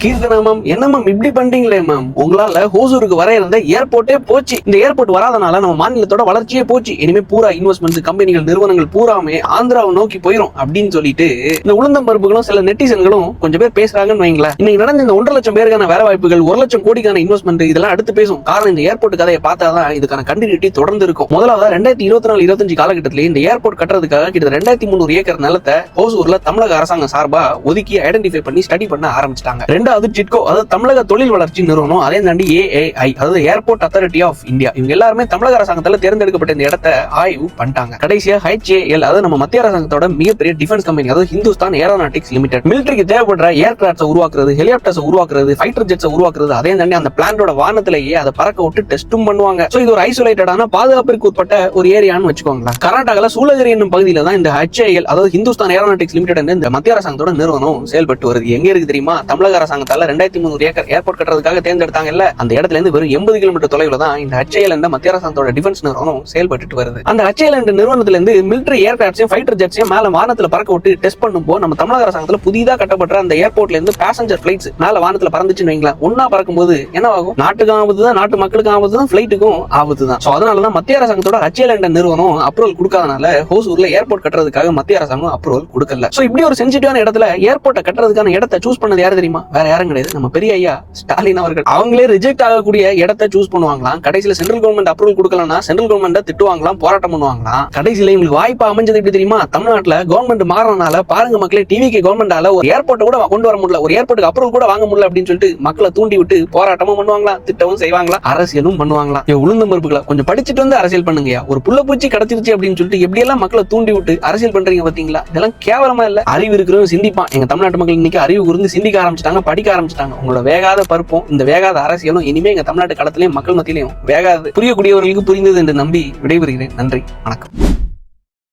Keerthana ma'am, என்ன ma'am இப்படி பண்றீங்களே ma'am? உங்களால ஹோசூருக்கு வர இருந்த ஏர்போர்ட்டே போச்சு. இந்த ஏர்போர்ட் வராதனால நம்ம மாநிலத்தோட வளர்ச்சியே போச்சு. இனிமே பூரா இன்வெஸ்ட்மெண்ட்ஸ் கம்பெனிகள் நிறுவனங்கள் பூராமே ஆந்திராவை நோக்கி போயிரும் அப்படின்னு சொல்லிட்டு இந்த உளுந்தம் பருப்புகளும் சில நெட்டிசன்களும் கொஞ்சம் பேர் பேசுறாங்கன்னு வைங்களேன். இன்னைக்கு நடந்த இந்த 1.5 லட்சம் பேருக்கான வேலை வாய்ப்புகள், 1 லட்சம் கோடிக்கான இன்வெஸ்ட்மெண்ட் இதெல்லாம் அடுத்து பேசும். காரணம் இந்த ஏர்போர்ட் கதையை பார்த்தாதான் இதுக்கான கண்டினியூட்டி தொடர்ந்து இருக்கும். முதலாவது 2024-25 காலகட்டத்திலே இந்த ஏர்போர்ட் கட்டுறதுக்காக கிட்ட 2300 ஏக்கர் நிலத்தை ஹோசூர்ல தமிழக அரசாங்கம் சார்பா ஒதுக்கி ஐடென்டிஃபை பண்ணி ஸ்டடி பண்ண ஆரம்பிச்சிட்டாங்க. ரெண்டாவது டிட்கோ, அதாவது தமிழக தொழில் வளர்ச்சி நிறுவனம், அதே தாண்டி ஏஐஐ, அதாவது ஏர்போர்ட் அத்தாரிட்டி ஆஃப் இந்தியா, இவங்க எல்லாருமே தமிழக அரசாங்கத்தால தேர்ந்தெடுக்கப்பட்ட இந்த இடத்தை ஆய்வு பண்ணிட்டாங்க. கடைசியா HAL, அதாவது நம்ம மத்திய அரசாங்கத்தோட மிகப்பெரிய டிஃபென்ஸ் கம்பெனி, அதாவது ஹிந்துஸ்தான் ஏரோநாட்டிக்ஸ் லிமிடெட், மிலிட்டரிக்கு தேவைப்படுற ஏர்கிராப்ட்ஸ் உருவாக்குறது, ஹெலிகாப்டர்ஸ் உருவாக்குறது, ஃபைட்டர் ஜெட்ஸ் உருவாக்குறது, அதே தாண்டி அந்த பிளானோட வானத்திலேயே அதை பறக்க விட்டு டெஸ்டும் பண்ணுவாங்க. சோ இது ஒரு ஐசோலேட்டடான பாதுகாப்பிற்கு உட்பட்ட ஒரு ஏரியான்னு வச்சுக்கோங்களேன். கர்நாடகால சூளகிரி என்னும் பகுதியில தான் இந்த HAL, அதாவது ஹிந்துஸ்தான் ஏரோநாட்டிக்ஸ் லிமிடெட், இந்த மத்திய அரசாங்கத்தோட நிறுவனம் செயல்பட்டு வருது. எங்க இருக்கு தெரியுமா? தமிழக அரசாங்கத்தால 2300 ஏக்கர் ஏர்போர்ட் கட்டுறதுக்காக தேர்ந்தெடுத்தாங்கல்ல, அந்த இடத்துல இருந்து வெறும் 80 கிலோமீட்டர் தொலைவில் தான் இந்த HAL என்ற மத்திய அரசாங்கத்தோட டிஃபென்ஸ் நிறுவனம் செயல்பட்டு வருது. அந்த HAL என்ற நிறுவனத்துல இருந்து மிலிட்டரி ஏர்கிராப்ட்ஸையும் ஃபைட்டர் ஜெட்ஸையும் மேல வானத்துல பறக்க விட்டு டெஸ்ட் பண்ணும்போது நம்ம தமிழக அரசாங்கத்துல புதிதா கட்டப்பட்ட அந்த ஏர்போர்ட்ல இருந்து பேசஞ்சர் பிளைட்ஸ் மேல வானத்துல பறந்துச்சுன்னு வைங்களேன். ஒன்னா பறக்கும்போது என்ன ஆகும்? நாட்டுக்கும் ஆபத்து தான், நாட்டு மக்களுக்கும் ஆபத்து தான், பிளைட்டுக்கும் ஆபத்து தான். சோ அதனாலதான் மத்திய அரசாங்கத்தோட HAL என்ற நிறுவனம் அப்ரூவல் கொடுக்காதனால ஹோசூர்ல ஏர்போர்ட் கட்டுறதுக்காக மத்திய அரசாங்கம் அப்ரூவல் கொடுக்கல. சோ இப்படி ஒரு சென்சிட்டிவான இடத்துல ஏர்போர்ட்டை கட்டுறதுக்கான இடத்தை சூஸ் பண்ணது யாரு தெரியுமா? வேற யாரும் கிடையாது, நம்ம பெரிய ஐயா ஸ்டாலின் அவர்கள். அவங்களே ரிஜெக்ட் ஆகக்கூடிய இடத்தை சூஸ் பண்ணுவாங்களாம். கடைசியில சென்ட்ரல் கவர்மெண்ட் அப்ரூவல் கொடுக்கலன்னா சென்ட்ரல் கவர்மெண்ட் திட்டுவாங்களாம், போராட்டம் பண்ணுவாங்களாம். கடைசியில இவங்களுக்கு வாய்ப்பு அமைஞ்சது எப்படி தெரியுமா? தமிழ்நாட்டுல கவர்மெண்ட் மாறனால பாருங்க மக்களே, டிவிக்கு கவர்மெண்டால ஒரு ஏர்போர்ட் கூட கொண்டு வர முடியல, ஒரு ஏர்போர்ட்டுக்கு அப்ரூவல் கூட வாங்க முடியல அப்படின்னு சொல்லிட்டு மக்களை தூண்டி விட்டு போராட்டமும் பண்ணுவாங்களாம், திட்டமும் செய்வாங்களா, அரசியலும் பண்ணுவாங்களாம். உளுந்தம் பருப்புகளை கொஞ்சம் படிச்சுட்டு வந்து அரசியல் பண்ணுங்க. ஒரு புள்ள பூச்சி கிடைச்சிருச்சு அப்படின்னு சொல்லிட்டு எப்படி எல்லாம் மக்களை தூண்டி விட்டு அரசியல் பண்றீங்க பாத்தீங்களா? இதெல்லாம் கேவலமா இல்ல? அறிவு இருக்கிறவங்க சிந்திப்பான். எங்க தமிழ்நாட்டு மக்கள் இன்னைக்கு அறிவு கூர்ந்து சிந்திக்க ஆரம்பிச்சிட்டாங்க, படிக்க ஆரம்பிச்சிட்டாங்க. உங்களோட வேகாத பருப்பும் இந்த வேகாத அரசியலும் இனிமே எங்க தமிழ்நாட்டு களத்திலையும் மக்கள் மத்தியிலையும் வேகாது. புரியக்கூடியவர்களுக்கு புரிந்தது என்று நம்பி விடைபெறுகிறேன். நன்றி, வணக்கம்.